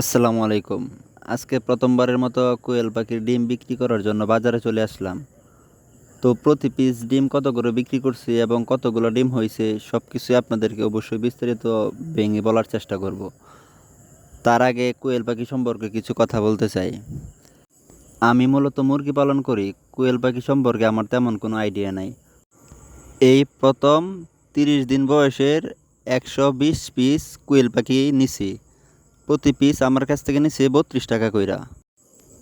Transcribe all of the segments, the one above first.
আসসালামু আলাইকুম। আজকে প্রথমবারের মতো কোয়েল পাখির ডিম বিক্রি করার জন্য বাজারে চলে আসলাম। তো প্রতি পিস ডিম কত করে বিক্রি করছি এবং কতগুলো ডিম হইছে সবকিছুই আপনাদেরকে অবশ্যই বিস্তারিত ভেঙে বলার চেষ্টা করব। তার আগে কোয়েল পাখি সম্পর্কে কিছু কথা বলতে চাই। আমি মূলত মুরগি পালন করি। কোয়েল পাখি সম্পর্কে আমার তেমন কোনো আইডিয়া নাই। এই প্রথম ৩০ দিন বয়সের ১২০ পিস কোয়েল পাখি নিছি। প্রতি পিস আমার কাছ থেকে নিছে ৩২ টাকা কইরা।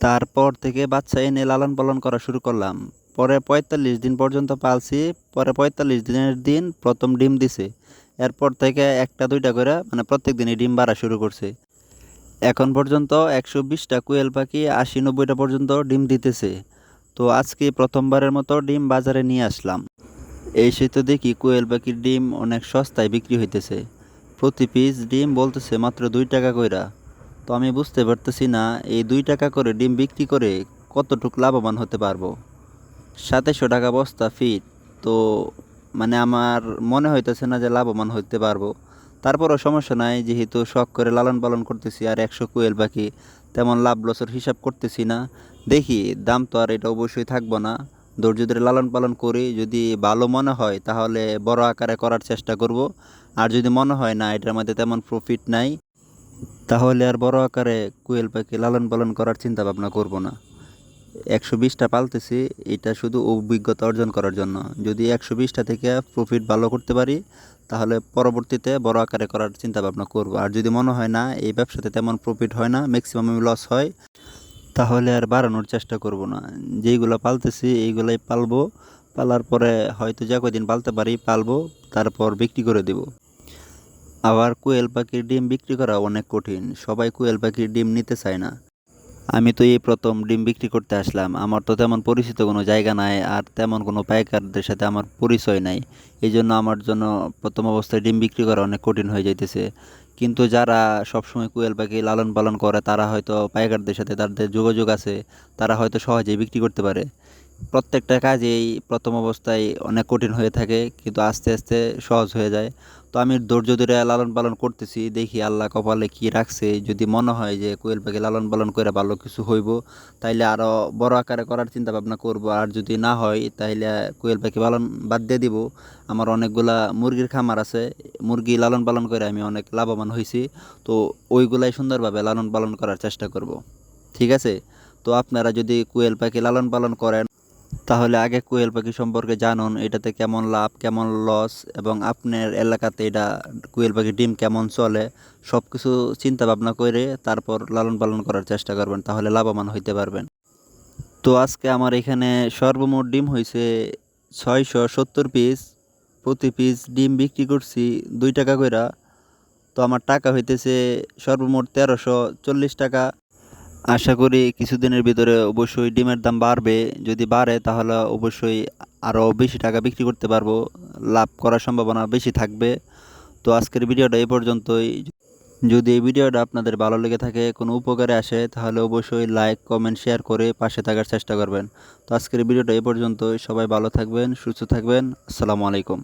তারপর থেকে বাচ্চা এনে লালন পালন করা শুরু করলাম। পরে ৪৫ দিন পর্যন্ত পালছি। পরে ৪৫ দিনের দিন প্রথম ডিম দিছে। এরপর থেকে একটা দুইটা করে প্রত্যেক দিনই ডিম বাড়া শুরু করছে। এখন পর্যন্ত ১২০টা কোয়েল পাখি ৮০-৯০টা পর্যন্ত ডিম দিতেছে। তো আজকে প্রথমবারের মতো ডিম বাজারে নিয়ে আসলাম। এসে তো দেখি কোয়েল পাখির ডিম অনেক সস্তায় বিক্রি হইতেছে। প্রতি পিস ডিম বলতেছে মাত্র ২ টাকা কইরা। তো আমি বুঝতে পারতেছি না এই ২ টাকা করে ডিম বিক্রি করে কতটুক লাভবান হতে পারবো। ২৭০০ টাকা বস্তা ফিট। তো আমার মনে হইতেছে না যে লাভবান হইতে পারবো। তারপরও সমস্যা নাই, যেহেতু শখ করে লালন পালন করতেছি আর ১০০ কোয়েল পাখি, তেমন লাভ লসের হিসাব করতেছি না। দেখি, দাম তো আর এটা অবশ্যই থাকবো না। ধৈর্য ধরে লালন পালন করি, যদি ভালো মনে হয় তাহলে বড় আকারে করার চেষ্টা করব। আর যদি মনে হয় না এটার মধ্যে তেমন প্রফিট নাই, তাহলে আর বড় আকারে কোয়েল পাখি লালন পালন করার চিন্তা ভাবনা করব না। ১২০টা পালতেছি, এটা শুধু অভিজ্ঞতা অর্জন করার জন্য। যদি ১২০টা থেকে প্রফিট ভালো করতে পারি, তাহলে পরবর্তীতে বড় আকারে করার চিন্তা ভাবনা করব। আর যদি মনে হয় না এই ব্যবসাতে তেমন প্রফিট হয় না, ম্যাক্সিমাম লস হয়, তাহলে আর বাড়ানোর চেষ্টা করব না। যেইগুলো পালতেছি এইগুলাই পালবো। পালার পরে হয়তো যা কয়দিন পালতে পারি পালবো, তারপর বিক্রি করে দেব। আবার কোয়েল পাখির ডিম বিক্রি করা অনেক কঠিন। সবাই কোয়েল পাখির ডিম নিতে চায় না। আমি তো এই প্রথম ডিম বিক্রি করতে আসলাম। আমার তো তেমন পরিচিত কোনো জায়গা নাই, আর তেমন কোনো পাইকারদের সাথে আমার পরিচয় নাই। এই জন্য আমার জন্য প্রথম অবস্থায় ডিম বিক্রি করা অনেক কঠিন হয়ে যাইতেছে। কিন্তু যারা সবসময় কোয়েল পাখি লালন পালন করে তারা হয়তো পাইকারদের সাথে তাদের যোগাযোগ আছে, তারা হয়তো সহজেই বিক্রি করতে পারে। প্রত্যেকটা কাজেই প্রথম অবস্থায় অনেক কঠিন হয়ে থাকে, কিন্তু আস্তে আস্তে সহজ হয়ে যায়। তো আমি ধৈর্য ধরে লালন পালন করতেছি, দেখি আল্লাহ কপালে কি রাখছে। যদি মনে হয় যে কোয়েল পাখি লালন পালন করে ভালো কিছু হইব, তাইলে আরও বড় আকারে করার চিন্তা ভাবনা করব। আর যদি না হয় তাইলে কোয়েল পাখি পালন বাদ দিয়ে দিব। আমার অনেকগুলা মুরগির খামার আছে, মুরগি লালন পালন করে আমি অনেক লাভবান হয়েছি। তো ওইগুলাই সুন্দরভাবে লালন পালন করার চেষ্টা করব। ঠিক আছে? তো আপনারা যদি কোয়েল পাখি লালন পালন করেন, তাহলে আগে কোয়েল পাখি সম্পর্কে জানুন, এটাতে কেমন লাভ কেমন লস, এবং আপনার এলাকাতে এটা কোয়েল পাখির ডিম কেমন চলে, সব কিছু চিন্তা ভাবনা করে তারপর লালন পালন করার চেষ্টা করবেন, তাহলে লাভবান হইতে পারবেন। তো আজকে আমার এখানে সর্বমোট ডিম হয়েছে ৬৭০ পিস। প্রতি পিস ডিম বিক্রি করছি ২ টাকা কইরা। তো আমার টাকা হইতেছে সর্বমোট ১৩৪০ টাকা। আশা করি কিছুদিনের ভিতরে অবশ্যই ডিমের দাম বাড়বে। যদি বাড়ে তাহলে অবশ্যই আরও বেশি টাকা বিক্রি করতে পারবো। লাভ করার সম্ভাবনা বেশি থাকবে। তো আজকের ভিডিওটা এই পর্যন্তই। যদি এই ভিডিওটা আপনাদের ভালো লেগে থাকে, কোনো উপকারে আসে, তাহলে অবশ্যই লাইক, কমেন্ট, শেয়ার করে পাশে থাকার চেষ্টা করবেন। তো আজকের ভিডিওটা এই পর্যন্তই। সবাই ভালো থাকবেন, সুস্থ থাকবেন। আসসালামু আলাইকুম।